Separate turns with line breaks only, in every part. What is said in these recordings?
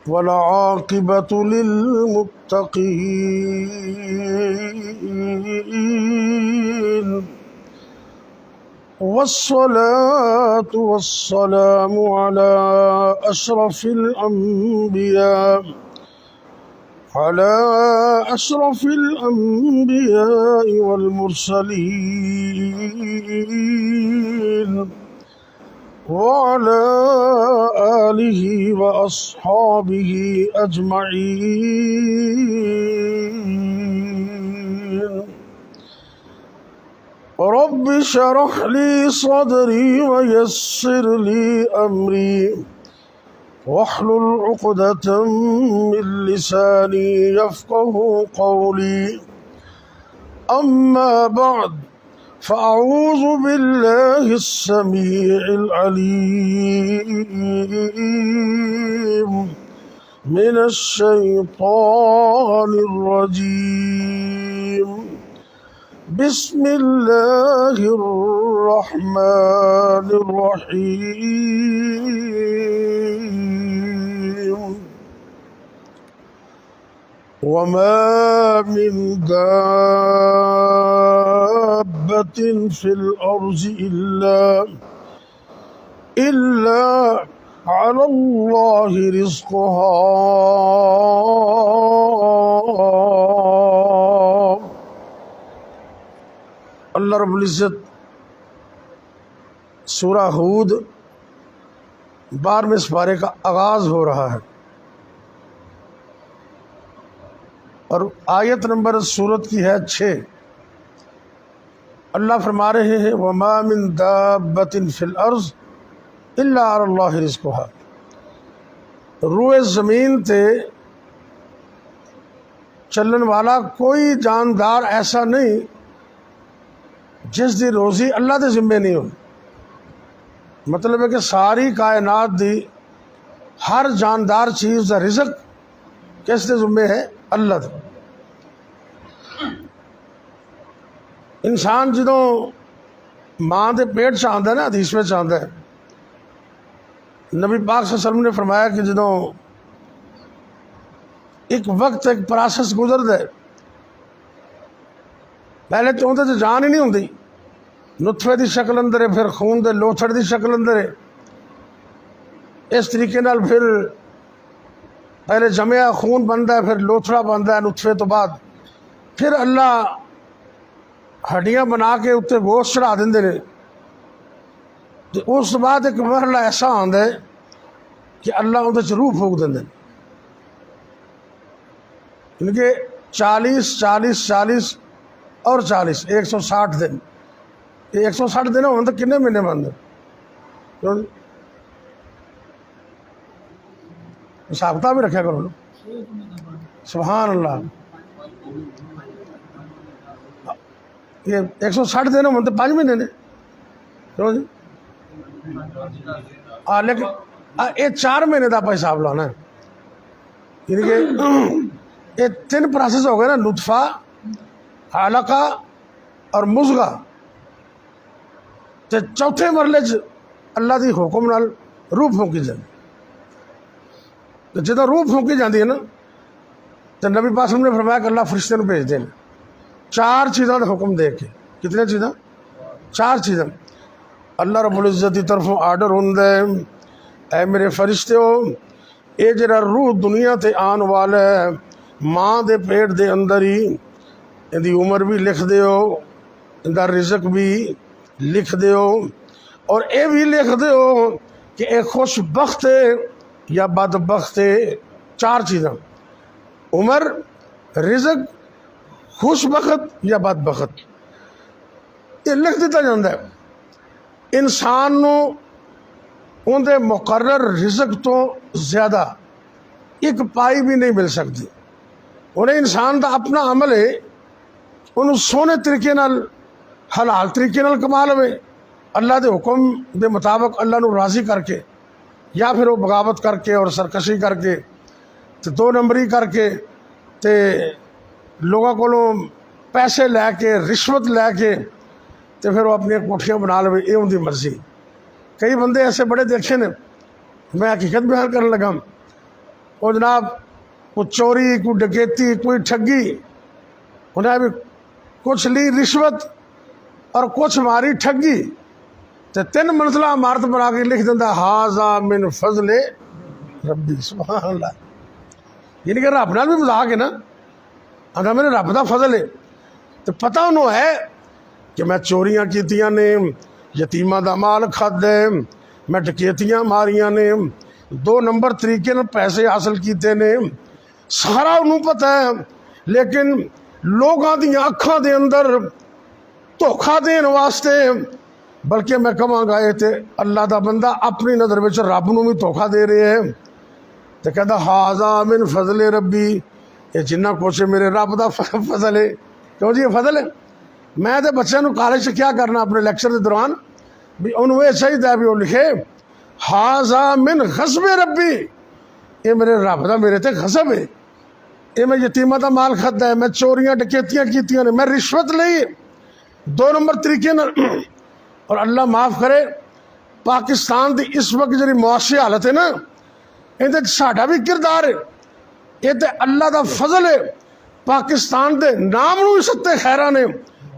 वल्आक़िबतु लिल्मुत्तक़ीन वस्सलातु वस्सलामु अला अशरफिल अंबिया वल मुरसलीन वअला आलिहि व अस्हाबिहि अजमईन। रब्बि शरह ली सदरी व यस्सिर ली अमरी वहलुल उक़दतम मिन लिसानी यफ़क़हू क़ौली। अम्मा बअद फ़अऊज़ु बिल्लाहि अस्समीइल अलीम मिनश शैतानिर रजीम। बिस्मिल्लाहिर रहमानिर रहीम। वमा मिन दाब्बतिन फिल अर्ज़ि इल्ला अलल्लाहि रिज़्क़ुहा। अल्लाह रब्बुल इज़्ज़त सूरा हूद 12वें पारे का आगाज़ हो रहा है और आयत नंबर सूरत की है 6। अल्लाह फरमा रहे हैं वमा मिन दाब्बतिन फिल अर्ज़ इल्ला अलल्लाहि रिज़्क़ुहा। रूए ज़मीन ते चलन वाला कोई जानदार ऐसा नहीं जिस दी रोज़ी अल्लाह के ज़िम्मे नहीं हो। मतलब है कि सारी कायनात दी हर जानदार चीज़ का रिज़्क़ किस दे ज़िम्मे है? अल्लाह दे। इंसान जदों माँ के पेट च आंदा ना, हदीस में आंदा है, नबी पाक सल्लल्लाहु अलैहि वसल्लम ने फरमाया कि जदों एक वक्त एक प्रोसेस गुजरदा है, पहले तो उहदे च जान ही नहीं होंदी, नुतफे की शक्ल अंदर है, फिर खून के लोथड़ की शक्ल अंदर है। इस तरीके नाल फिर पहले जमया खून बनता है, फिर लोथड़ा बनता है नुतफे तो बाद, फिर अल्लाह हड्डियां बना के उत्ते गोश्त चढ़ा देंदे ने। तो उस बाद एक मरहला ऐसा आंदा है कि अल्लाह उहदे च रूह फूक देंदे। इनके 40 40 40 और 40 160 दिन। ये 160 दिन होने तो कितने महीने बनते? हिसाब किताब भी रखा करो। सुभान अल्लाह। ये 160 दिन होने तो 5 महीने ने, क्यों जी? लेकिन ये 4 महीने का आप हिसाब लाना है। यानी कि ये 3 प्रोसेस हो गए ना, नुतफा, हालका और मुज़गा। तो चौथे मरले अल्लाह की हुक्म नाल रूह फूकी जाती। तो जो रूह फूकी जाती है ना, तो नबी पाक ने फरमाया कि अल्लाह फरिश्ते को भेजते हैं 4 चीज़ों का हुक्म दे के। कितने चीज़ा? 4 चीज़ें। अल्लाह रब्बुल इज़्ज़त की तरफों आर्डर होंदा है, ऐ मेरे फरिश्ते हो, ये जरा रूह दुनिया ते आन वाला है, माँ के पेट के अंदर ही इहदी उम्र भी लिख दिओ, इहदा रिज़्क भी लिख दिओ, और ये भी लिख दिओ कि यह खुशबख्त है या बदबख्त है। 4 चीज़ां, उम्र, रिज़्क, खुशबख्त या बदबख्त, ये लिख दिता जाता है। इंसान नूं उहदे मुकर्रर रिज़्क तो ज़्यादा एक पाई भी नहीं मिल सकती। उन्हें इंसान का अपना अमल है, उन्होंने सोहने तरीके नाल हलाल तरीके नाल कमा लवे, अल्लाह के हुक्म के मुताबिक अल्लाह नूं राज़ी करके, या फिर वो बगावत करके और सरकशी करके तो 2 नंबरी करके ते लोगों को पैसे लैके रिश्वत लैके तो फिर वो अपनी कोठियाँ बना लवे, ये उनकी मर्जी। कई बंदे ऐसे बड़े देखे ने, मैं हकीकत बयान करने लगा वो जनाब कोई चोरी, कोई डकैती, कोई ठगी, उन्हें भी कुछ ली रिश्वत और कुछ मारी ठगी, तो 3 मंजिला इमारत बना के लिख देता हाजा मिन फजले रब्बी। सुभान अल्लाह। यानी कि रब नाल भी मजाक है ना, अगर मेरे रब का फजल है तो पता उन्होंने है कि मैं चोरियां कीतियां ने, यतीमा का माल खादा, मैं डकैतियां मारियां ने, 2 नंबर तरीके ने पैसे हासिल किए ने, सारा उन्होंने पता है। लेकिन लोगों दी अखां दे अंदर धोखा देने वास्ते, बल्कि मैं कहांगा ये तो अल्लाह का बंदा अपनी नज़र में रब नूं भी धोखा दे रहे है। तो कहता हाजा मिन फजले रब्बी, ये जिन्ना कुछ मेरे रब का फजल है। क्यों जी ये फजल है। मैं तो बच्चों को कॉलेज से क्या करना अपने लैक्चर के दौरान भी उन्होंने ये चाहिए भी वो लिखे हाजा मिन गस्बे रब्बी, ये मेरे रब का मेरे ते गजब है। ये मैं यतीमा का माल खादा है, मैं चोरियां डकैतियां कीतियां ने, मैं रिश्वत ली 2 नंबर तरीके न। और अल्लाह माफ़ करे पाकिस्तान की इस वक्त जी मुआशी हालत है ना, ये साडा भी किरदार है। ये तो अल्लाह का फजल है, पाकिस्तान के नाम नूं भी सत्ते खैरा ने,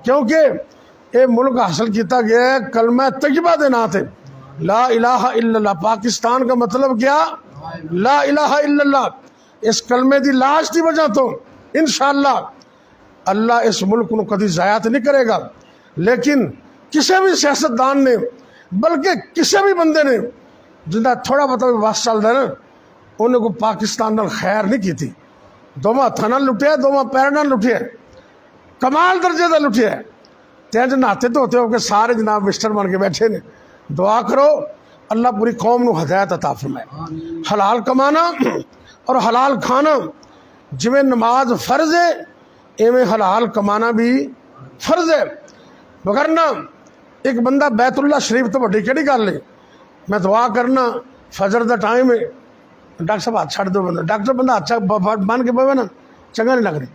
क्योंकि ये मुल्क हासिल किया गया है कलमा तय्यबा के नाम से ला इलाहा इल्लल्लाह। पाकिस्तान का मतलब क्या, ला इलाहा इल्लल्लाह। इस कलमे की लाश की वजह तो इंशाअल्लाह अल्लाह इस मुल्क को कभी ज़ाया नहीं करेगा। लेकिन किसी भी सियासतदान ने, बल्कि किसी भी बंदे ने जिंदा थोड़ा बहुत वस चलता है ना, उन्हें को पाकिस्तान नाल खैर नहीं की थी। 2 हथों नाल लुटिया, 2 पैरों नाल लुटिया, कमाल दर्जे का लुटिया। ते अज नहाते धोते होकर सारे जनाब मिस्टर बन के बैठे ने। दुआ करो अल्लाह पूरी कौम को हदायत अता फरमाए। हलाल कमाना और हलाल खाना, जिमें नमाज फर्ज है इवें हलाल कमाना भी फर्ज है। वरना एक बंदा बैतुल्ला शरीफ तो वड्डी केड़ी गल है। मैं दुआ करना फजर का टाइम है, डॉक्टर साहब हाथ छड़ दो, बंदा डॉक्टर बंदा हाथ बन के बवे ना चंगा नहीं लगता।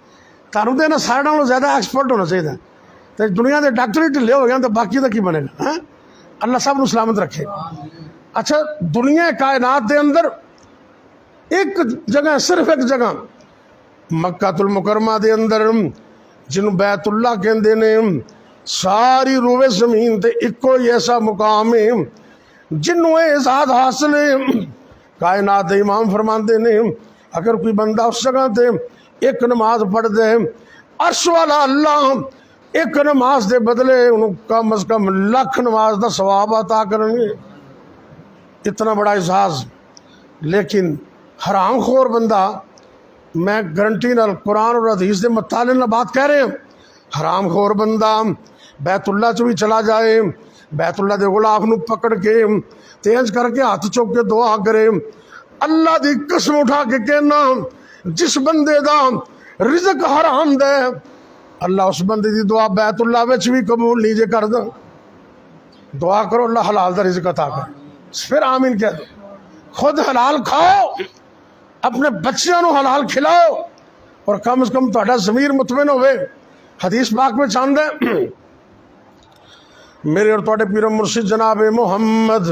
थानू तो इन्हें सारे नालों ज़्यादा एक्सपर्ट होना चाहिए। तो दुनिया के डॉक्टर ही ढिले हो गए तो बाकी का की बनेगा। है अल्लाह सब सलामत रखे। अच्छा, दुनिया कायनात के अंदर एक जगह, सिर्फ एक जगह मक्कातुल मुकरमा के अंदर जिन्हों बैतुल्ला कहते ने, सारी रूवे जमीन ते इको ही ऐसा मुकाम है जिन्हों एजाज हासिल है। कायनात इमाम फरमाते ने अगर कोई बंदा उस जगह ते एक नमाज पढ़ दे, अर्श वाला अल्लाह एक नमाज के बदले उन्होंने कम अज कम लाख नमाज का सवाब अता करेंगे। इतना बड़ा एजाज। लेकिन हराम खोर बंदा, मैं गारंटी नाल कुरान और हदीस के मुताले नाल बात कह रहे हैं, हराम खोर बंदा बैतुल्ला च भी चला जाए, बैतुल्ला के गुलाफ नूं पकड़ के तेज करके हाथ चुक के दुआ करे, अल्लाह की कसम उठा के कहना जिस बंदे का रिजक हराम दे अल्लाह उस बंदे की दुआ बैतुल्ला विच भी कबूल नहीं जे कर दो। दुआ करो अल्लाह हलाल का रिजक अता करे, फिर आमीन कह दो। खुद हलाल खाओ, अपने बच्चों को हलाल खिलाओ, और कम से कम तुहाडा ज़मीर मुतमिन होवे। हदीस पाक में चांद है मेरे और तुहाडे पीर मुर्शिद जनाब मुहम्मद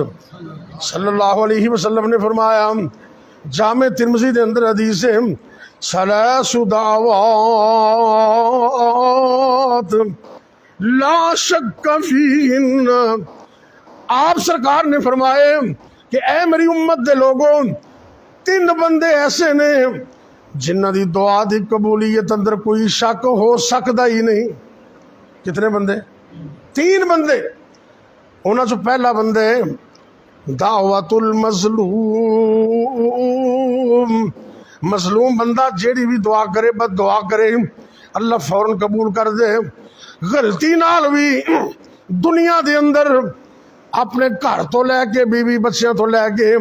सल्लल्लाहु अलैहि वसल्लम ने फरमाया, जामे तिरमिज़ी के अंदर हदीस है, सलासु दावात ला शक्क फीहिन। आप सरकार ने फरमाए कि ए मेरी उम्मत दे लोगों, 3 बंदे ऐसे ने जिन्हां दी दुआ दी कबूलियत अंदर कोई शक हो सकता ही नहीं। कितने बंदे? 3 बंदे। उन्हां चों पहला बंदे दावतुल मज़लूम। मजलूम बंदा जेड़ी भी दुआ करे, बद दुआ करे, अल्लाह फौरन कबूल कर दे। गलती नाल भी दुनिया के अंदर अपने घर तो लैके बीवी बच्चों तो लैके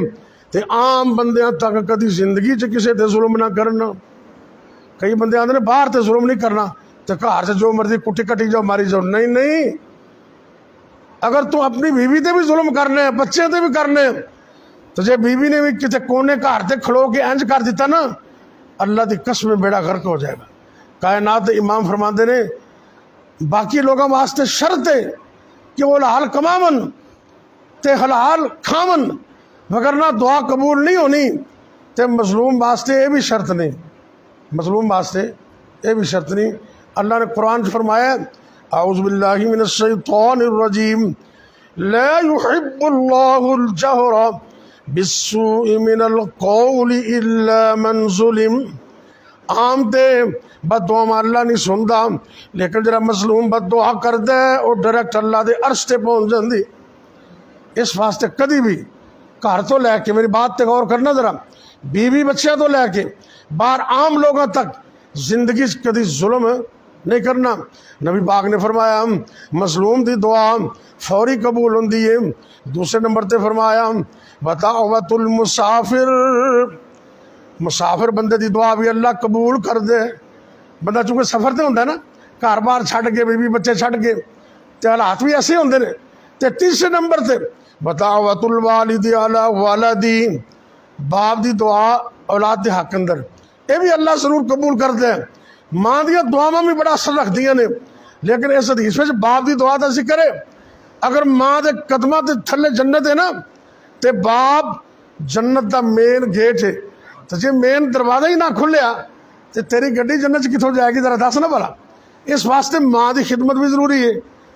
ते आम बंदियां तक कभी जिंदगी च किसी ते जुल्म ना करना। कई बंदे आते बाहर तो जुल्म नहीं करना, तो घर से जो मर्जी कुटी कटी जाओ मारी जाओ। नहीं नहीं, अगर तू अपनी बीवी ते भी जुल्म करने, बच्चे ते भी करने, तो जे बीवी ने भी किसी कोने घर से खड़ो के इंज कर दिता ना, अल्लाह की कसम बेड़ा गर्क हो जाएगा। कायनात इमाम फरमाते ने बाकी लोगों वास्ते शर्त है कि वो हलाल कमावन ते हलाल खावन, वगरना दुआ कबूल नहीं होनी। तो मजलूम वास्ते ये भी शर्त नहीं, मजलूम वास्ते ये भी शर्त नहीं। अल्लाह ने कुरान फरमाया औज़ु बिल्लाहि मिनश शैतानिर रजीम ला युहिब्बुल्लाहुल जहरा बिस्सूइ मिनल कौलि इल्ला मन ज़ुलिम। आम ते बददुआ अल्लाह नहीं सुनता, लेकिन जरा मजलूम बददुआ कर दे और डायरैक्ट अल्लाह के अर्श ते पहुँच जाती। इस वास्ते कभी भी घर तो लैके, मेरी बात ते गौर करना जरा, बीवी बच्चे तो लैके बाहर आम लोगों तक जिंदगी कभी जुल्म नहीं करना। नबी पाक ने फरमाया मजलूम की दुआ फौरी कबूल होती है। दूसरे नंबर पर फरमाया बतावतुल मुसाफिर, मुसाफिर बंदे की दुआ भी अल्लाह कबूल कर दे। बंदा चूंकि सफ़र तो होंगे ना, घर बार छड़ के बीवी बच्चे छड़ के, तो हालात भी ऐसे होंगे ने। तो तीसरे नंबर पर बतावतुल वालिदी अला वालदी, बाप की दुआ औलाद के हक अंदर, ये भी अल्लाह जरूर कबूल करते हैं। माँ दियाँ दुआवां भी बड़ा असर रखदियां ने, लेकिन इस हदीस में बाप की दुआ का जिक्र है। अगर माँ के कदमां के थले जन्नत है ना, तो बाप जन्नत का मेन गेट है। तो जे मेन दरवाजा ही ना खुलिया तो तेरी गड्डी जन्नत कितों जाएगी, जरा दस ना भला। इस वास्ते माँ की खिदमत भी जरूरी है,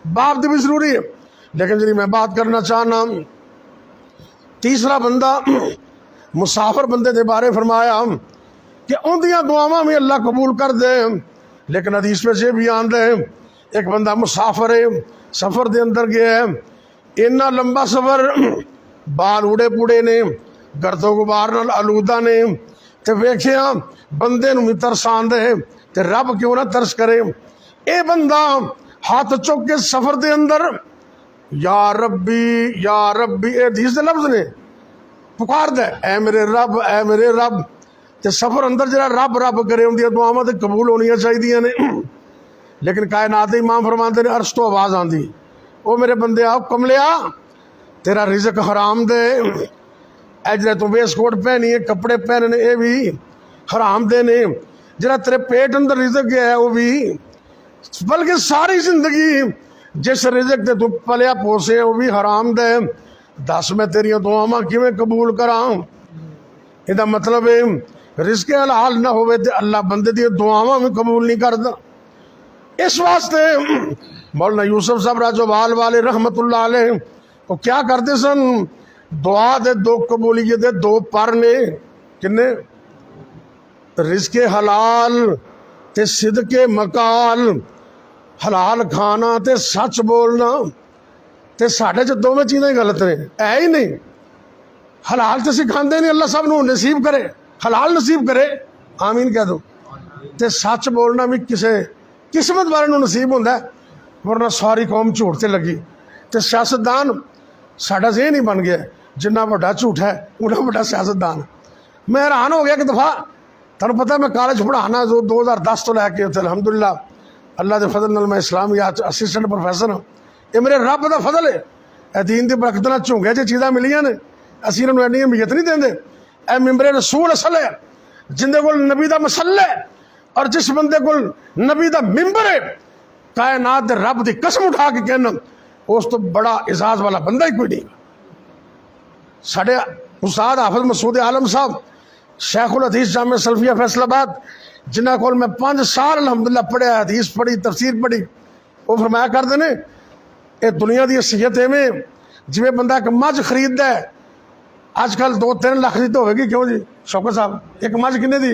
बाप की भी जरूरी है। लेकिन जी मैं बात करना चाहना तीसरा बंदा मुसाफिर बंदे के बारे फरमाया कि उनदियाँ दुआवां भी अल्लाह कबूल कर दे। लेकिन हदीस में ये भी आंदा है एक बंदा मुसाफिर है, सफ़र के अंदर गया है, इन्ना लंबा सफ़र, बाल उड़े पुड़े ने, गर्दो गुबार नाल आलूदा ने, तो वेख्या बंदे नूं भी तरस आंदा है, तो रब क्यों ना तरस करे। ये बंदा हाथ चुक के सफ़र के अंदर या रब्बी ये हदीस के लफ्ज़ ने पुकार दे, ऐ मेरे रब, ऐ मेरे रब। तो सफ़र अंदर जरा रब रब करे, उनकी दुआवां तो कबूल होनियां चाहिए ने। लेकिन कायनात इमाम फरमाते ने अर्श तो आवाज़ आती, ओ मेरे बंदे आओ कमलिया, तेरा रिजक हराम दे, ए जरा तू वेस्टकोट पहनी है, कपड़े पहनने ये भी हराम दे ने, जरा तेरे पेट अंदर रिजक गया है वो भी, बल्कि सारी जिंदगी जिस रिजक ते तू पलिया पोसे वो भी हराम दे। दस मैं तेरिया दुआवां किवें कबूल करा। इहदा मतलब है रिज़्क़ हलाल ना होवे ते अल्लाह बंदे दी दुआवां भी कबूल नहीं करता। इस वास्ते मौलाना यूसुफ साहब राजोवाल वाले रहमतुल्लाह अलैह वो क्या करते सन, दुआ दे दो कबूलियत दे दो पर ने, किन्ने, रिज़्क़ हलाल ते सिदके मकाल, हलाल खाना ते सच बोलना। तो साढ़े च दोवें चीज़ें गलत ने, है ही नहीं। हलाल तो सिखाते नहीं, अल्लाह सब नूं नसीब करे, हलाल नसीब करे, आमीन कह दो। तो सच बोलना भी किसे किस्मत वाले नूं नसीब होंदा है, वरना सारी कौम झूठ ते लगी। तो सियासतदान साडा ज़हन ही बन गया, जिन्ना वड्डा झूठ है उन्ना वड्डा सियासतदान। मैं हैरान हो गया कि दफ़ा, तुहानूं पता मैं कॉलेज पढ़ाना जो 2010 तो लैके उत्थे अलहमदुलिल्लाह अल्लाह के फजल नाल मैं इस्लामियात असिस्टेंट प्रोफैसर हाँ। ये मेरे रब का फजल है, दीन की बरकत नाल झुंगे च चीज़ां मिलियां ने, असीं इन्हां नूं इन्नी अहमियत नहीं देंदे। ए मिंबरे रसूल असल है, जिंदे कोल नबी दा मसल्ला है, और जिस बंदे कोल नबी दा मिंबर है, कायनात दे रब दी कसम उठा के कहना उस तो बड़ा एजाज वाला बंदा ही कोई नहीं। साढ़े उस्ताद हाफिज मसूद आलम साहब शेखुल हदीस जामे सल्फिया फैसलाबाद, जिन्हों को मैं 5 साल अलहमदुलिल्लाह पढ़िया, हदीस पढ़ी, तफसीर पढ़ी, वो फरमाया करते ने ये दुनिया की सीयत एवें जिमें बंदा एक मझ खरीदता है, अजकल 2-3 लाख की तो होगी, क्यों जी शौकत साहब, एक मझ किन्ने दी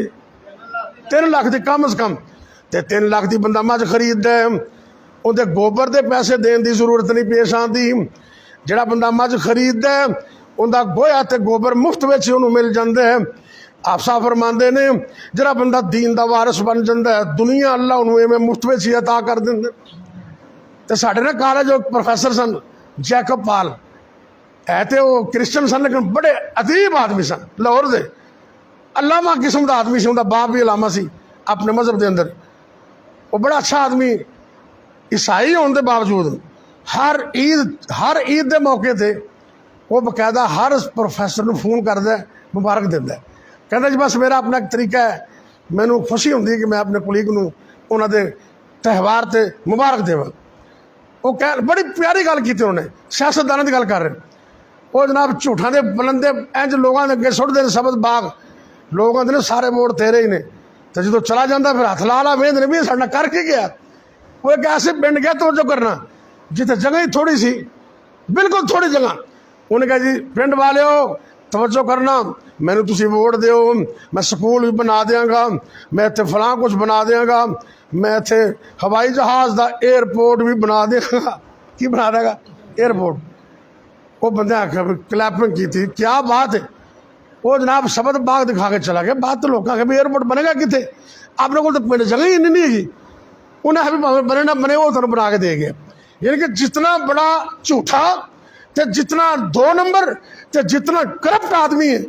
3 लाख की कम अज़ कम। तो 3 लाख की बंदा मझ खरीदता है, उहदे गोबर के पैसे देने की जरूरत नहीं पेश आती। जिहड़ा बंदा मझ खरीदता है उनका गोया तो गोबर मुफ्त में उन्होंने मिल जाता है। आप साहब फरमाते ने जिहड़ा बंदा दीन का वारिस बन जाता है, दुनिया अल्लाह उन्होंने इवें मुफ्त में ही अता कर देंगे। तो साढ़े ना कॉलेज प्रोफैसर सन जैकब पाल, है तो वो क्रिश्चन सन लेकिन बड़े अजीब आदमी सन, लाहौर दे अलामा किस्म का आदमी से, उनका बाप भी अलामा सी अपने मजहब के अंदर। वो बड़ा अच्छा आदमी, ईसाई होने के बावजूद हर ईद के मौके पर वो बकायदा हर प्रोफैसर को फोन करता है, मुबारक देता है, कहता जी बस मेरा अपना एक तरीका है, मैनू खुशी होती है कि मैं अपने कुलीग को उन्होंने त्यौहार से मुबारक देवां। वो कह बड़ी प्यारी गल की उन्होंने, सियासतदानों की गल कर रहे हैं। वो जनाब झूठा के बलंदे इंज लोगों के अगे सुटते हैं शब्द बाग लोग आते ने सारे वोट तेरे ही ने, तो जो चला जाता फिर हथ ला ला वेंद ने भी साडा करके गया। वो एक ऐसे पिंड गया तवज्जो करना जिथे जगह ही थोड़ी सी, बिल्कुल थोड़ी जगह। उन्हें कहा जी पिंड वाले हो तवज्जो करना, मैंने तुसी वोट दियो, मैं स्कूल भी बना देंगा, मैं इतने फलां कुछ बना देंगा, मैं इतने हवाई जहाज़ का एयरपोर्ट भी बना देगा। की बना देगा? एयरपोर्ट। वो बंदे आख्या क्लैपिंग की थी, क्या बात है। वो जनाब शबद बाग दिखा के चला गया। बात तो लोग भी एयरपोर्ट बनेगा कितने, अपने को तो पिंड जगह ही नहीं है। उन्हें अभी बने ना बने वो तुम बना के दे गए। यानी कि जितना बड़ा झूठा ते जितना 2 नंबर ते जितना करप्ट आदमी है,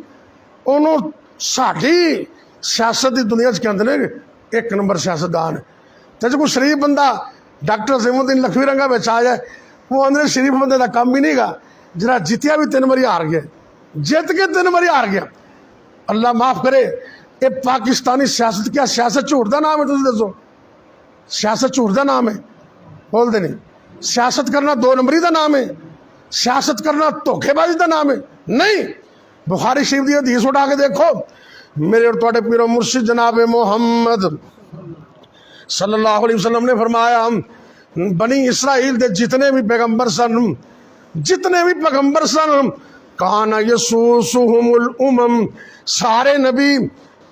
उन्होंने साड़ी सियासत की दुनिया च कहते हैं 1 नंबर सियासतदान है। तो जो कोई शरीफ बंदा डॉक्टर अजीमुद्दीन लखवी रंगा में आ जाए, वो अंदर शरीफ बंदे का काम भी नहीं गा। जरा जितिया भी 3 बारी हार गया, जित के 3 बारी हार गया। अल्लाह माफ करे, ये पाकिस्तानी सियासत क्या सियासत झूठ का नाम है? तुम दसो, सियासत झूठ का नाम है? बोलते नहीं। सियासत करना 2 नंबरी का नाम है? सियासत करना धोखेबाजी का नाम है? नहीं। बुखारी शरीफ की हदीस उठा के देखो, मेरे और तुहाडे पीरो मुर्शिद जनाब मोहम्मद सल्लल्लाहु अलैहि वसल्लम ने फरमाया, बनी इसराइल के जितने भी पैगंबर सन, जितने भी पैगंबर सन, काना यसुसुहुमुल उमम, सारे नबी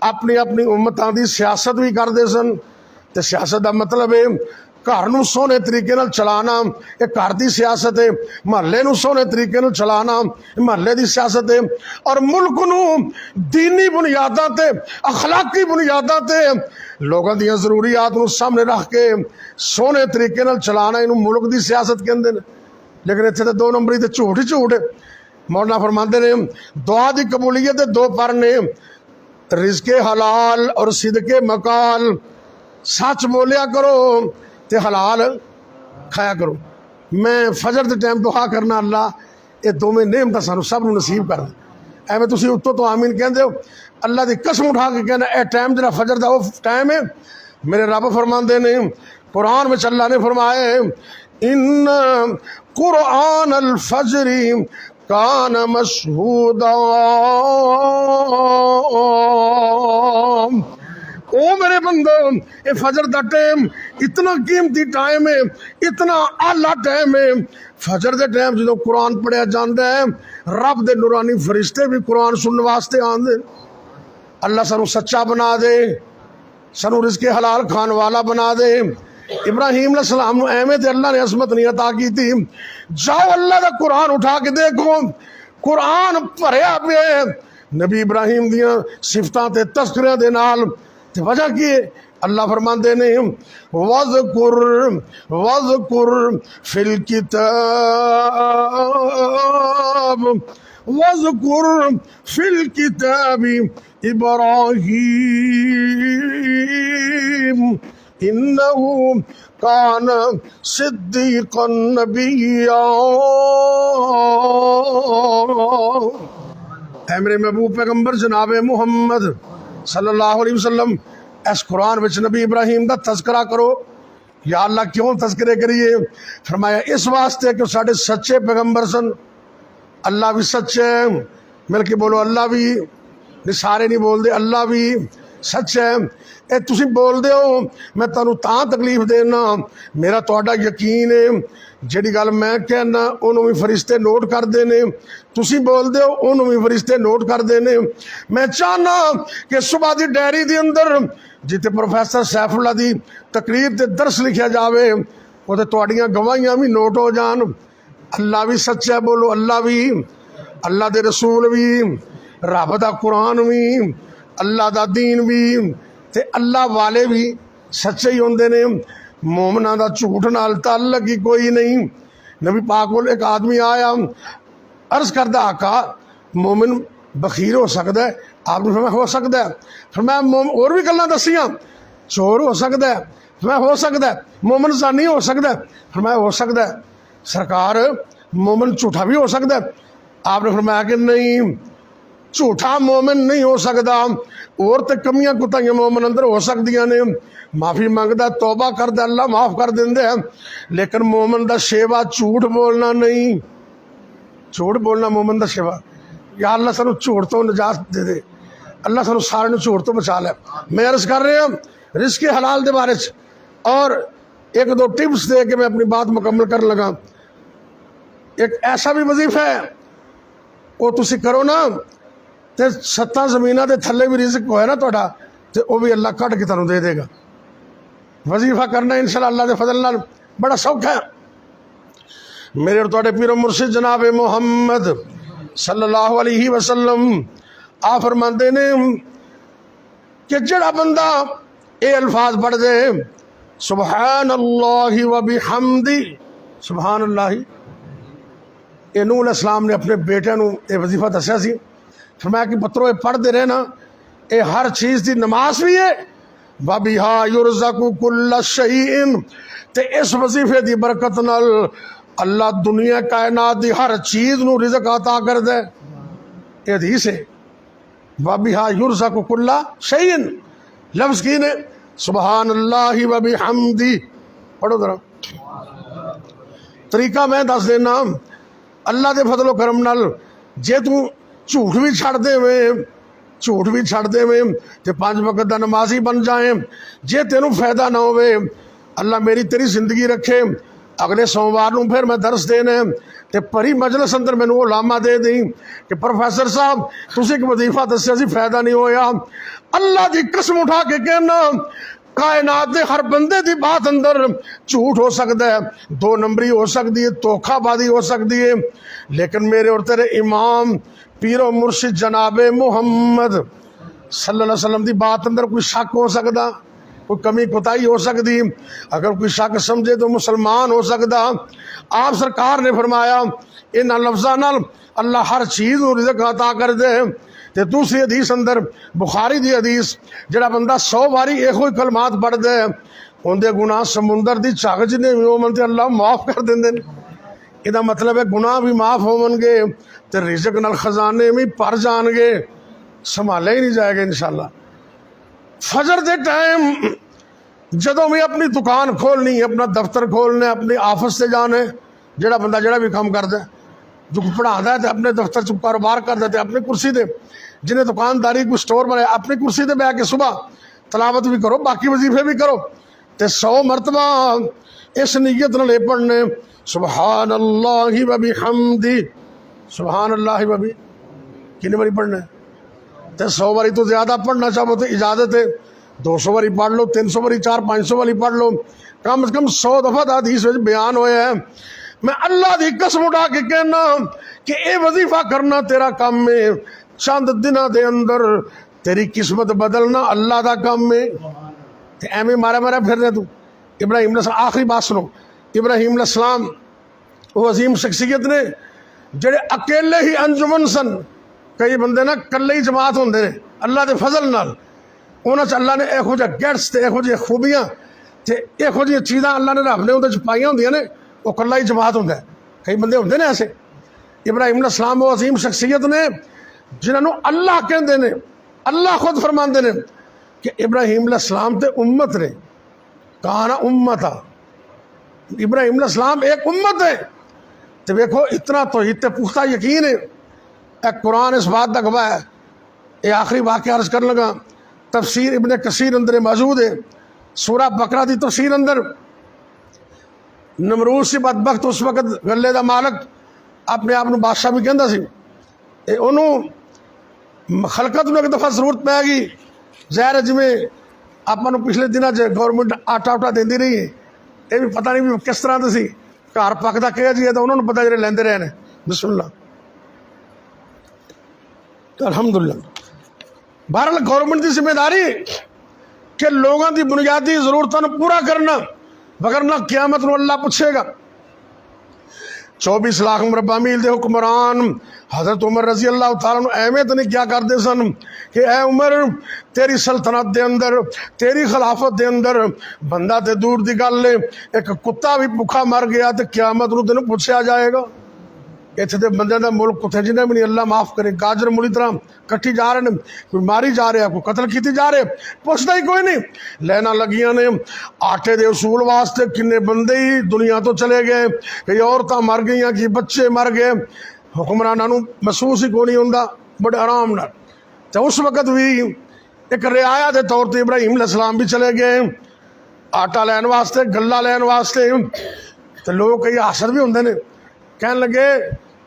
अपनी अपनी उम्मतां दी सियासत भी करते सन। तो सियासत का मतलब है घर नूं सोहने तरीके नाल चलाना, ये घर की सियासत है। महल्ले नूं सोहने तरीके नाल चलाना, महल्ले की सियासत है। और मुल्क नूं दीनी बुनियादां ते अखलाकी बुनियादां ते लोगों दी जरूरियात नूं सामने रख के सोहने तरीके नाल चलाना, इनू मुल्क की सियासत कहंदे ने। लेकिन इत्थे तो 2 नंबरी ते झूठ ही झूठ है। मौलाना फरमाते ने दुआ की कबूलियत दे 2 पर ने, रिज़्क़े हलाल और सिदके मकाल। सच बोलिया करो ते हलाल खाया करो। मैं फजर के टाइम दुआ करना, अल्लाह ये दोवें नेमत सानू सब नसीब कर दे। एवं तुम उत्तों तो आमीन कहते हो, अल्लाह की कसम उठा के कहना यह टाइम जरा फजर का वो टाइम है। मेरे रब फरमाते ने कुरान में, अल्लाह ने फरमाए, इन कुरान अल फजरी कान मशहूदा। ओ मेरे बंदो, ये फजर का टाइम इतना कीमती टाइम है, इतना आला टाइम है। फजर के टाइम जो कुरान पढ़िया जाता है, रब के नूरानी फरिश्ते भी कुरान सुनने वास्ते आते। अल्लाह सानू सच्चा बना दे, सानू रिज़्क़े हलाल खान वाला बना दे। इब्राहिम अलैहिस्सलाम नू एवें ते अल्लाह ने असमत नहीं अता की थी। जाओ अल्लाह का कुरान उठा के देखो, कुरान भरिया पे नबी इब्राहिम दियां सिफतां ते तस्करियां दे नाल। ते वजह की है? अल्लाह फरमाते ने वज़कुर वज़कुर फिल किताब वज़कुर फिल किताबी इब्राहीम इन्नहु कान सिद्दीक़न नबिय्या। ऐ मेरे महबूब पैगंबर जनाब मुहम्मद सल्लल्लाहु अलैहि वसल्लम, इस कुरान विच नबी इब्राहिम का तस्करा करो। या अल्लाह क्यों तस्करे करिए? फरमाया इस वास्ते कि साढ़े सच्चे पैगंबर सन। अल्लाह भी सच्चे, मिल के बोलो अल्लाह भी, नहीं सारे नहीं बोलते, अल्लाह भी सच है। ये तुसीं बोलते हो मैं तुहानू तां तकलीफ देना, मेरा तुहाडा यकीन है जिहड़ी गल मैं कहना उन्होंने भी फरिश्ते नोट करते हैं, तुसीं बोलते हो उन्होंने भी फरिश्ते नोट करते हैं। मैं चाहना कि सुबह की डायरी के अंदर जिते प्रोफैसर सैफुल्ला की तकरीर ते दर्स लिखा जाए, वो तुहाड़ियां गवाहियां भी नोट हो जान। अल्लाह भी सच्चा, बोलो अल्लाह भी, अल्लाह के रसूल भी, रब का कुरान भी, अल्लाह का दीन भी, ते अल्लाह वाले भी सच्चे ही होंदे ने। मोमना का झूठ नाल ताल्लुक ही कोई नहीं। नबी पाक कोल एक आदमी आया, अर्ज करदा आका मोमिन बखीर हो सकता है? आपने फरमाया हो सकता है। फरमाया और भी गल्लां दसियां, चोर हो सकता है? फरमाया हो सकता है। मोमिन ज़ानी हो सकता है? फरमाया हो सकता है। सरकार मोमिन झूठा भी हो सकता है? आपने फरमाया कि नहीं, झूठा मोमिन नहीं हो सकता। और तो कमियां कुताइयां मोमिन अंदर हो सकदियां ने, माफ़ी मंगदा तौबा करदा अल्लाह माफ़ कर देंदे हैं। लेकिन मोमिन दा शेवा झूठ बोलना नहीं। झूठ बोलना मोमिन दा शेवा। या अल्लाह सानू झूठ तो निजात दे दे। अल्लाह सानू सारे नू झूठ तो बचा लै। मैं अर्ज कर रहा रिस्क हलाल के बारे च और एक दो टिप्स दे के मैं अपनी बात मुकम्मल कर लगा। एक ऐसा भी वजीफा है वो तुसी करो ना तो 7 ज़मीनां के थले भी रिस्क होए ना तुहाडा तो वह भी अल्लाह कट के तुहानू दे देगा। वजीफा करना इंशाअल्लाह अल्लाह के फजल नाल बड़ा सौखा है। मेरे और तुहाडे पीरो मुर्शिद जनाब मुहम्मद सल्लल्लाहु अलैहि वसल्लम आ फरमाते ने कि जड़ा बंदा ये अल्फाज पढ़ दे सुबहान अल्लाहि व बिहम्दी सुबहान अल्लाहि। ये नूह अलैहिस्सलाम ने अपने बेटे नू ये वजीफा दस्या सी। फरमाया कि पुत्रो ये पढ़ते रहे ना ये हर चीज़ की नमाज भी है व बिहा युरज़क़ु कुल्ल शैइन ते इस वजीफे की बरकत नाल अल्लाह दुनिया कायनात की हर चीज़ नू रिज़्क़ अता कर दे। ये हदीस है व बिहा युरज़क़ु कुल्ल शैइन। लफ्ज़ की ने सुबहान अल्लाहि व बिहम्दी। पढ़ो जरा तरीका मैं दस देना। अल्लाह के फजलो करम नाल जे तू झूठ भी छड़ देवें तो 5 वक्त का नमाजी बन जाए। जे तेनों फायदा ना होवे अल्लाह मेरी तेरी जिंदगी रखे अगले सोमवार को फिर मैं दर्स देने तो परी मजलिस अंदर मैनू लामा दे दी कि प्रोफैसर साहब तुसीं एक वजीफा दस्या सी फायदा नहीं होया। अल्लाह की कसम उठा के कहना कायनात के हर बंदे की बात अंदर झूठ हो सकता है, 2 नंबरी हो सकती है, धोखाबाजी हो सकती है, लेकिन मेरे और तेरे इमाम पीरो मुर्शिद जनाबे मुहम्मद सल्लल्लाहु अलैहि वसल्लम की बात अंदर कोई शक हो सकता, कोई कमी कोताही हो सकती। अगर कोई शक समझे तो मुसलमान हो सकता। आप सरकार ने फरमाया इन लफ्ज़ां नाल अल्लाह हर चीज़ को रिज़्क़ अता कर दे। तो दूसरी हदीस अंदर बुखारी दी हदीस जड़ा बंदा 100 बारी इहो कलमात पढ़ दे उनके गुनाह समुंदर की झग जिन्हें भी होवन ते अल्लाह माफ़ कर देंदे। इहदा मतलब है गुनाह भी माफ़ होवणगे तो रिज़्क़ नाल खजाने भी भर जाणगे, संभाले ही नहीं जाएगा इंशाअल्लाह। फजर के टाइम जदों भी अपनी दुकान खोलनी, अपना दफ्तर खोलना, अपनी ऑफिस से जाना, जड़ा बंदा जड़ा भी काम करता है, जो पढ़ाता है तो अपने दफ्तर च कारोबार करता है अपनी कुर्सी से, जिन्हें दुकानदारी कोई स्टोर बनाया अपनी कुर्सी से बह के सुबह तलावत भी करो, बाकी वजीफे भी करो तो 100 मरतबा इस नीयत नाल पढ़ने सुबहान अल्लाहि व बिहम्दी सुबहान अल्लाहि व बिहम्दी। कितनी बारी पढ़ना है? तो 100 बारी तो ज़्यादा पढ़ना चाहो तो इजाज़त है, 200 बारी पढ़ लो, 300 बारी 400-500 बारी पढ़ लो, कम से कम 100 दफ़ा हदीस में बयान होया है। मैं अल्लाह की कसम उठा के कहना कि ये वजीफा करना तेरा काम है, चंद दिनों के अंदर तेरी किस्मत बदलना अल्लाह का काम है। तो एवं मारा फिर रहे तू। इब्राहिम आखिरी बात सुनो, इब्राहिम अलैहिस्सलाम वो अजीम शख्सियत ने जेड़े अकेले ही अंजुमन सन। कई बंदे ना कल्ले ही जमात होंदे ने अल्लाह के फजल नाल, उन्हां च अल्लाह ने इहो जिहा गैट्स ते इहो जिही खूबियां ते इहो जिही चीज़ां अल्लाह ने रब ने उहदे च पाईयां होंदियां ने, वो कल्ला ही जमात होंदा है। कई बंदे होंदे ने ऐसे। इब्राहिम अलैहिस्सलाम वो अजीम शख्सियत ने जिन्होंने अल्लाह कहते ने, अल्लाह खुद फरमाते ने कि इब्राहिम अलैहिस्सलाम ते उम्मत ने, कहा ना उम्मत आ, इब्राहिम अलैहिस्सलाम एक उम्मत है। तो देखो इतना तौहीद ते पुख्ता यकीन है। एक कुरान इस बात का गवाह है। ये आखिरी वाक़या अर्ज कर लगा, तफसीर इब्ने कसीर अंदर मौजूद है, सूरह बकरा की तफसीर अंदर नमरूद से बदबख्त उस वक्त गले का मालक अपने आप को बादशाह भी कहता सी। उन्होंने खलकत में एक दफ़ा जरूरत पैगी, ज़ाहिर जिमें आपको पिछले दिनों गौरमेंट आटा उटा देती रही है, ये भी पता नहीं भी किस तरह से सी घर पकता किया जी है, तो उन्होंने पता जो लेंदे रहे ने। बिस्मिल्लाह अल्हम्दुलिल्लाह। बहरहाल गौरमेंट की जिम्मेदारी कि लोगों की बुनियादी जरूरतों पूरा करना, वगरना क़यामत को अल्लाह पूछेगा। 24 लाख मुरबा मील के हुक्मरान हज़रत उमर रजी अल्लाह तआला अहमियत नहीं क्या करते सन कि ए उमर तेरी सल्तनत के अंदर, तेरी खिलाफत के अंदर बंदा तो दूर की गल है, एक कुत्ता भी भुखा मर गया तो क़यामत को तेन पूछा जाएगा। इतने तो बंदे का मुल्क कुत्ते जिन्हें भी नहीं अल्लाह माफ़ करे, गाजर मूली तरह कट्टी जा रहे हैं, कोई मारी जा रहा, कोई कतल की जा रहे, पुछता ही कोई नहीं। लैना लगियां ने आटे के उसूल वास्ते, किन्ने बंदे ही दुनिया तो चले गए, कई औरतां मर गई, कि बच्चे मर गए, हुक्मराना महसूस ही कोई नहीं होंदा, बड़े आराम नाल। तो उस वक्त भी एक रियाया के तौर पर इब्राहिम अलैहिस्सलाम भी चले गए आटा लैन वास्ते, गल्ला लैन वास्ते। तो लोग कई हासद भी होंगे ने, कह लगे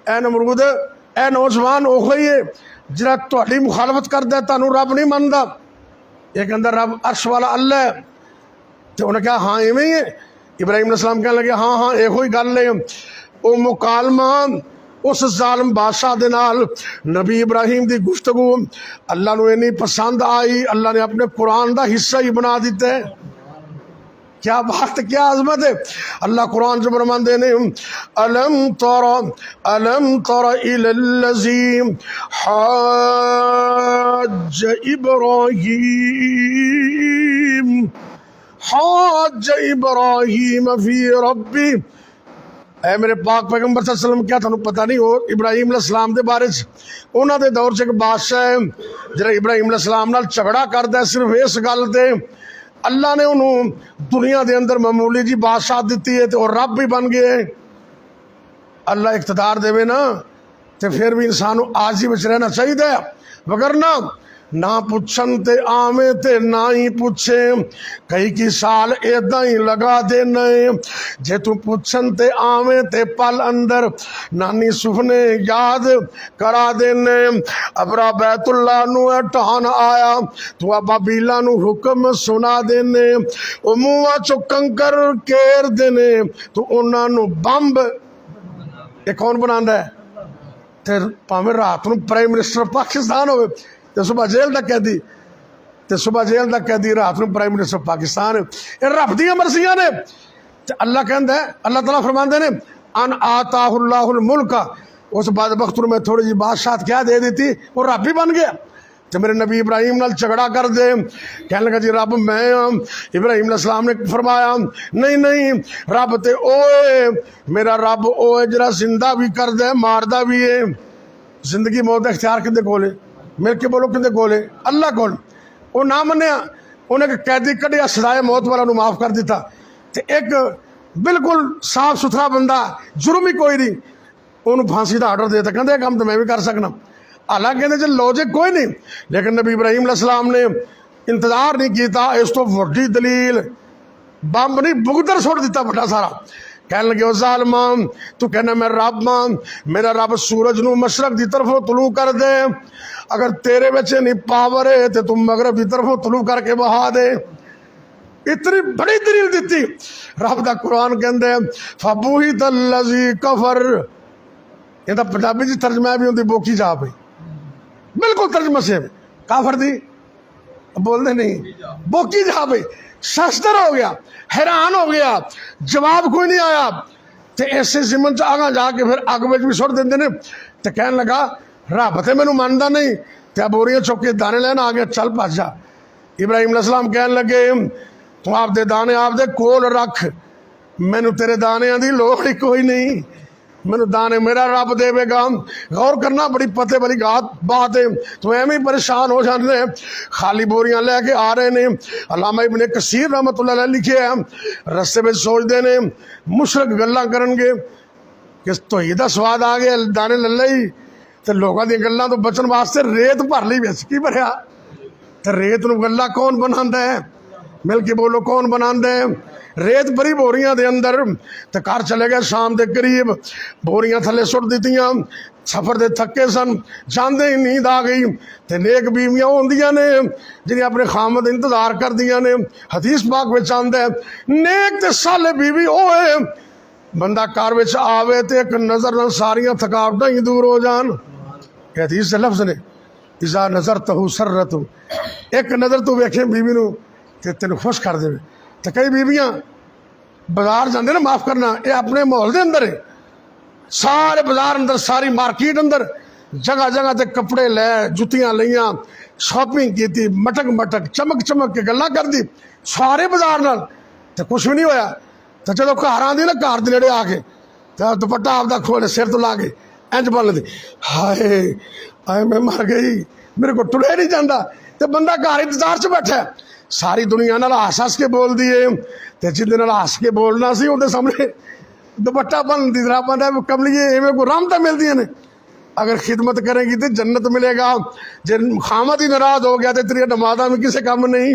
ए नमरूद, ए नौजवान ओहो ही है जिहड़ा तुहाडी मुखालफत करदा, तुहानूं रब नहीं मनदा। ये कहंदा रब अर्श वाला अल्लाह है। तो उन्हें कहा हाँ इवें ही है। इब्राहिम अलैहिस्सलाम कह लगे हाँ हाँ इहो ही गल है। वो मुकालमा उस जालिम बादशाह दे नाल नबी इब्राहिम की गुफ्तगू अल्लाह नूं इन्नी पसंद आई, अल्लाह ने अपने कुरान का हिस्सा ही बना दिता है। क्या बात, क्या अजमत है। अल्लाह कुरान से फरमाते ने अलम तरा इलल्लज़ी हज्ज इब्राहीम फी रब्बी। ऐ मेरे पाक पैगंबर सल्लल्लाहु अलैहि वसल्लम, क्या तुहानूं पता नहीं हो इब्राहिम अलैहिस्सलाम के बारे उन्हां दे दौर च एक बादशाह है जिहड़ा इब्राहिम अलैहिस्सलाम नाल झगड़ा करदा सिर्फ इस गल ते अल्लाह ने उन्होंने दुनिया के अंदर मामूली जी बादशाह दी है तो रब भी बन गए। अल्लाह इख्तिदार देवे ना तो फिर भी इंसान आज ही बच रहना चाहिए, वगरना ना पुछन ते आवे ते ना ही पूछे, कई की साल इदा ही लगा देना। जे तू पुछन ते आवे ते पल अंदर नानी सुफने याद करा देने। अबरा बैतुल्ला नू ढान आया तू अबा बीला नू हुक्म सुना देने। ओ मुआ चो कंकर केर देने तू उन्होंने बंब। ये कौन बनांदा है? ते भावें रात नू प्राइम मिनिस्टर पाकिस्तान होवे तो सुबह जेल का कैदी, तो सुबह जेल का कैदी रात में प्राइम मिनिस्टर पाकिस्तान। ये रब दी मर्जियां ने। तो अल्लाह कहता है, अल्लाह तआला फरमाते ने अन आताहुल्लाहुल मुल्क, उस बदबख्त में थोड़ी जी बादशाह क्या दे दी थी, वो रब ही बन गया। तो मेरे नबी इब्राहिम नाल झगड़ा कर दे, कहने लगा जी रब मैं हाँ। इब्राहिम अलैहिस्सलाम ने फरमाया नहीं नहीं रब ते ओए, मेरा रब ओए जरा जिंदा भी कर दे मारदा भी है। जिंदगी मौत का इख्तियार किंदे कोल है? मिल के बोलो किंदे कोल है? अल्लाह कोल। वो ना मनिया, उन्हें कैदी कढ़िया सजाए मौत वाला नूं माफ कर दिता। तो एक बिल्कुल साफ सुथरा बंदा जुर्म ही कोई नहीं, उन्होंने फांसी का आर्डर देता, कहते काम तो मैं भी कर सकना। हालांकि कहते लॉजिक कोई नहीं, लेकिन नबी इब्राहिम अलैहिस्सलाम ने इंतजार नहीं किया। इस तो वड्डी दलील बंब नहीं बुगदर सुट दिता बड़ा सारा। कह लगे ओ जालिमा, तू कहना मैं रब हाँ, मेरा रब सूरज नू मशरक की तरफों तलू कर दे, अगर तेरे बच्चे नहीं पावर है तो तुम मगरब की तरफों तलू करके बहा दे। इतनी बड़ी दलील दी। रब का कुरान कहते फबूही तल्लज़ी कफर, ये पंजाबी जी तर्जमा भी होंगी बोकी जा पई, बिल्कुल तर्जमा से काफर दी बोलते नहीं, बोकी जा पई। शस्त्र हो गया, हैरान हो गया, जवाब कोई नहीं आया। तो ऐसे जिमन च आगा जाके फिर अग में भी सुट देंगे ने। तो कह लगा रब तो मैनू मानता नहीं, तो बोरियां चुक के दाने लैन आ गया, चल भज जा। इब्राहिम अलैहिस्सलाम कह लगे तू आपदे दाने आपदे कोल रख, मैनू तेरे दानिया की लोड़ ही कोई नहीं, मैनू दाने मेरा रब देवेगा। गौर करना, बड़ी पते वाली बात है। तो एवं ही परेशान हो जाते हैं, खाली बोरियां लैके आ रहे ने। अल्लामा इब्ने कसीर रहमतुल्लाह अलैह लिखे हैं, रस्ते में सोचते ने मुशरक गल्लां करनगे कि धोई का स्वाद आ गया दाने लल्ले ही, तो लोगों दी गल्लां तो बचन वास्ते रेत भर ली बिच की भरिया। तो रेत नूं गल्ला कौन बनांदा है? मिल के बोलो कौन बनांदा है? रेत भरी बोरियां दे अंदर। तो घर चले गए शाम के करीब, बोरियां थले सुट दित्तियां, सफर दे थके सन, जांदे ही नींद आ गई। तो नेक बीवियां होंदियां ने जिन्हें अपने खामद इंतजार कर दियां ने। हदीस पाक विच आंदा है नेक ते साले बीवी होए बंदा घर विच आवे तो एक नज़र नाल सारियां थकावटां ही दूर हो जान। हदीस दे लफ्ज़ ने इज़ा नज़र तहु सर्रतु, एक नज़र तू वेखे बीवी नूं ते तेन खुश कर दे। तो कई बीबियां बाजार जाते ना, माफ़ करना ये अपने माहौल के अंदर है, सारे बाजार अंदर सारी मार्केट अंदर जगह जगह ते कपड़े लै जुत्तियां लियां शॉपिंग की मटक मटक चमक चमक के गल्लां कर दी सारे बाजार नाल, तो कुछ भी नहीं होया। तो जो घर आती ना, घर के नेड़े आके तो दुपट्टा आपदा खोले सिर तो ला के इंज बोल दी हाय हाय मैं मर गई, मेरे को टुरे नहीं जाता। तो बंदा घर इंतजार च बैठा, सारी दुनिया नाल हस हस के बोल दिए, तो जिंदे नाल हस के बोलना सी उहदे सामने दुपट्टा बन दी रब कमलिए इवें को रामता मिलदियां ने। अगर खिदमत करेगी तो जन्नत मिलेगा, जे खामद ही नाराज हो गया तो तेरी नमाजा में किसी काम नहीं।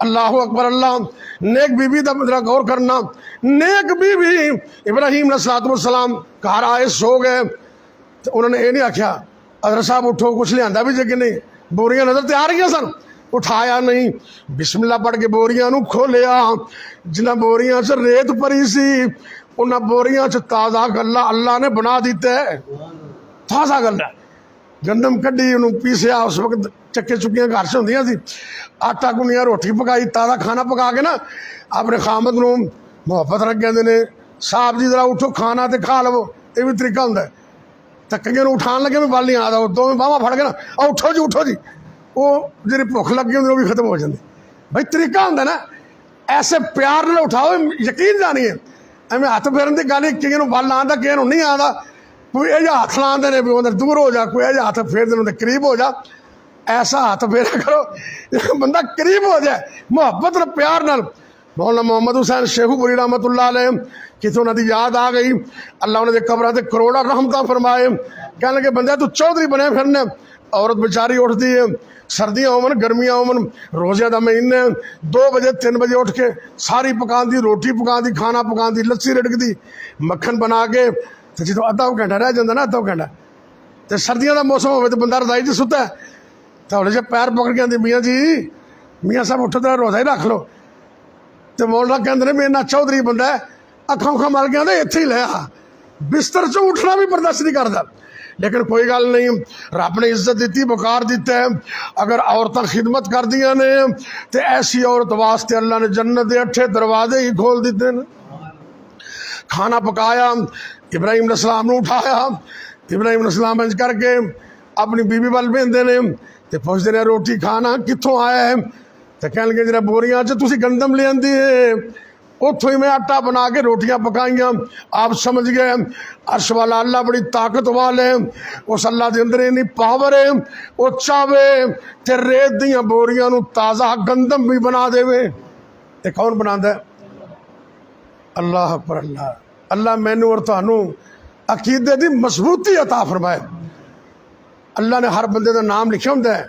अल्लाह अकबर। अल्लाह नेक बीबी का जरा गौर करना, नेक बीबी इब्राहिम अलैहिस्सलाम घर आए सो गए तो उन्होंने ये नहीं आख्या हज़रत साहब उठो कुछ लिया भी जे कि नहीं, बोरियां नजर ते आ रही सन, उठाया नहीं, बिस्मिल्लाह पढ़ के बोरियां नू खोलिया, जिन्हें बोरियां च रेत भरी सी उन्हें बोरियां च ताज़ा गल्ला अल्लाह ने बना दिता है, ताज़ा गल्ला गंदम कड्डी उन्होंने पीसिया, उस वक्त चक्के चुक्कियां घर से होंदियां सी, आटा गुनिया रोटी पकाई, ताज़ा खाना पका के ना अपने खामद नू मुहब्बत रख कहते ने साहब जी जरा उठो खाना तो खा लवो, ये भी तरीका होंदा है। तक्कियां उठान लगे मैं बल नहीं आता, दोवें बाहां फड़ के ना उठो जी उठो जी, वो जी भुख लगी होंदी वो भी खत्म हो जाती। भाई तरीका होंदा ना, ऐसे प्यार नाल उठाओ, यकीन जानिए एवं हथ फेरन की गल, कई बल आता कई नहीं आता, कोई यह हाथ लाते हैं भी उधर दूर हो जा, कोई यह हाथ फेर देने करीब हो जा, ऐसा हाथ फेरा करो बंदा करीब हो जाए मुहब्बत और प्यार नाल। मौलाना मोहम्मद हुसैन शेखुपुरी रहमतुल्लाह अलैह कितों उन्होंने याद आ गई, अल्लाह उन्होंने कब्र से करोड़ा रहमत फरमाए, कह लगे बंदे तू चौधरी बने फिरने, औरत बेचारी उठती है सर्दियाँ होवन गर्मियाँ होवन रोज़े का महीने 2 बजे 3 बजे उठ के सारी पकाती रोटी पकाती खाना पकाती लस्सी रिड़कती मक्खन बना के, तो जो अद्धा घंटा रह जाता ना अद्धा घंटा, तो सर्दियों का मौसम हो तो बंदा रजाई च सुता है, तो हौले जे पैर पकड़ के आती मियाँ जी मियाँ साहब उठो तो रोज़ा ही रख लो, तो मौलाना कहते हैं मेरे ना चौधरी बंदा है अखा उखा मल गया इत्थे ही लिया, बिस्तर चो उठना भी बर्दाश्त नहीं करता। लेकिन कोई गल नहीं, रब ने इज्जत दी बकार दिता है, अगर औरतां खिदमत कर दियां ने तो ऐसी औरत वास्ते अल्लाह ने जन्नत के 8 दरवाजे ही खोल दिते हैं। खाना पकाया, इब्राहिम अलैहिस्सलाम ने उठाया, इब्राहिम अलैहिस्सलाम इंज करके अपनी बीबी वाल भेजते हैं तो पुछते हैं रोटी खाना कित्थों आया है, तो कह लगे जरा बोरियां च तुसीं गंदम ले आंदी है, उतों ही मैं आटा बना के रोटियां पकाइया। आप समझ गए अर्श वाला अल्लाह बड़ी ताकत वाले है, उस अल्लाह के अंदर इन्नी पावर है, वो चाहे ते रेत दियां बोरियां नू ताज़ा गंदम भी बना देवे। ते कौन बनाता है? अल्लाह पर अल्लाह। अल्लाह मैनू और तुहानू अकीदे की मजबूती अता फरमाए। अल्लाह ने हर बंदे का नाम लिखा होंदा है,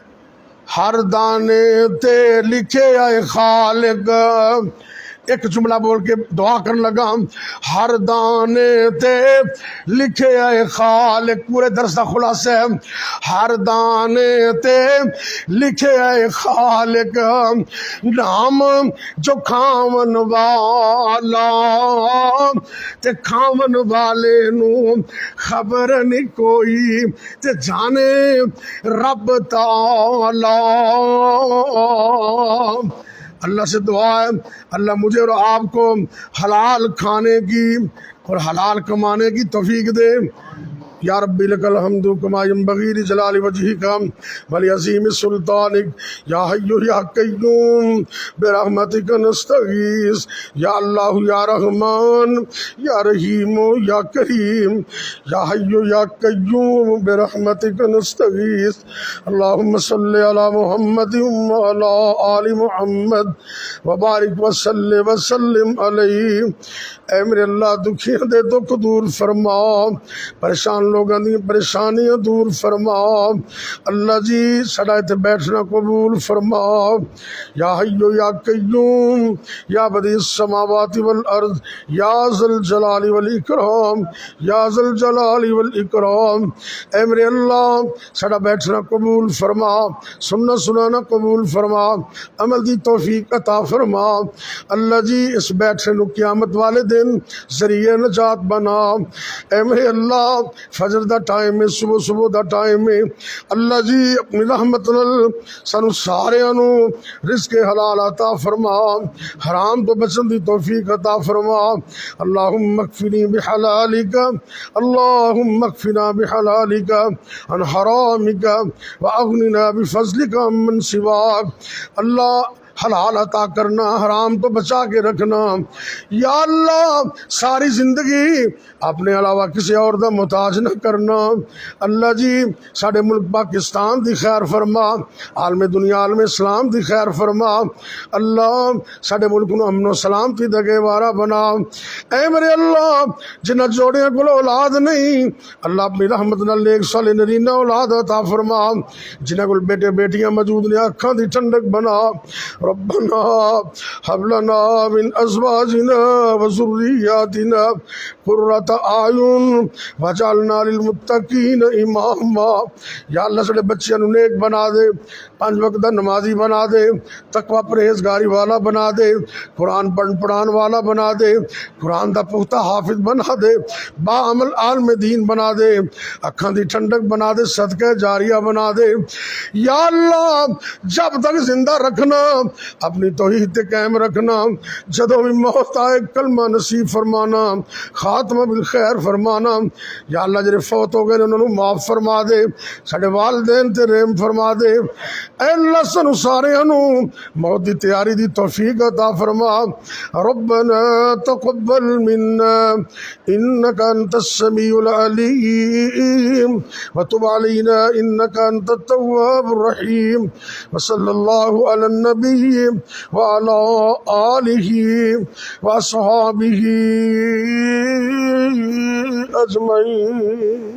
हर दाने ते लिखे आए खालिक, एक जुमला बोल के दुआ करने लगा, हर दाने ते लिखे आए खालिक, पूरे दर्स का खुलासा है, हर दाने ते लिखे आए खालिक, नाम जो खावन वाला ते खावन वाले नू खबर नहीं कोई, ते जाने रब ताला। अल्लाह से दुआ है अल्लाह मुझे और आपको हलाल खाने की और हलाल कमाने की तौफीक दे। या रब्बी लकल हम्दु कमा यंबगी लिजलाली वजहिका वली अज़ीम सुल्तानिक, या हय्यु या कय्यूम बिरहमतिका नस्तगीस, या अल्लाह या रहमान या रहीम या करीम, या हय्यु या कय्यूम बिरहमतिका नस्तगीस। अल्लाहुम्मा सल्लि अला मुहम्मद व अला आलि मुहम्मद व बारिक व सल्लिम अलैहि। ऐ मेरे अल्लाह दुखियां दे दुख दूर फरमा, परेशान लोगों दी परेशानियां दूर फरमा। अल्लाह जी साडा इत्थे बैठना कबूल फरमा। या हय्यु या कय्यूम या बदीस समावाति वल अर्द या ज़ल जलाली वल इकराम, या ज़ल जलाली वल इकराम। ऐ मेरे अल्लाह साडा बैठना कबूल फरमा, सुनना सुनाना कबूल फरमा, अमल दी तौफीक अता फरमा। अल्लाह जी इस बैठने नू क़यामत वाले दिन ज़रिए नजात बना। ऐ मेरे अल्लाह फजर दा टाइम है, सुबह सुबह दा टाइम है, अल्लाह जी अपनी रहमत नाल सानू सारियां नू रिज़्क़े हलाल अता फरमा, हराम तो बचन दी तौफीक अता फरमा। अल्लाहुम्मा अक्फिनी बिहलालिका, अल्लाहुम्मा अक्फिना बिहलालिका अन हरामिका व अगनिना बिफज़लिका अम्मन सिवाक। अल्लाह हलाल अता करना, हराम तो बचा के रखना। या अल्लाह सारी जिंदगी अपने अलावा किसी और का मुताज न करना। अल्लाह जी साडे मुल्क पाकिस्तान दी खैर फरमा, आलमे दुनिया आलमे इस्लाम दी खैर फरमा। अल्लाह साडे मुल्क नूं अमनो सलामती दा गहवारा बना। ऐ मेरे अल्लाह जिन्हां जोड़ियां कोल औलाद नहीं, अल्लाह अपनी रहमत नाल नेक साले नरीना औलाद अता फरमा। जिन्हां कोल बेटे बेटियां मौजूद ने अखां दी ठंडक बना। रब्बना हब लना मिन अज़वाजिना व ज़ुर्रिय्यातिना कुर्रता आयुन वजअलना लिल मुत्तकीन इमामा। या अल्लाह साडे बच्चियां नूं नेक बना दे, पांच वक्त दा नमाजी बना दे, तकवा परहेजगारी वाला बना दे, कुरान पढ़ाने वाला बना दे, कुरान दा पुख्ता हाफिज बना दे, बाअमल आलम दीन बना दे, अखां दी ठंडक बना दे, सदका जारिया बना दे। या अल्लाह जब तक जिंदा रखना, अपनी तौहीद ते कायम रखना। जदों भी मौत आए कलमा नसीब फरमाना, खात्मा बिल खैर फरमाना। या अल्लाह जेरे फौत हो गए उन्होंने माफ फरमा दे, साडे वालदैन ते रहम फरमा दे। ऐ अल्लाह सानू सारियां नू मौत दी तैयारी दी तौफीक अता फरमा। रब्बना तक़ब्बल मिन्ना इन्नका अंतस समीउल अलीम व तुब अलैना इन्नका अंतत तव्वाबुर रहीम। व सल्लल्लाहु अला नबी व अला आलिहि व अस्हाबिहि अजमईन।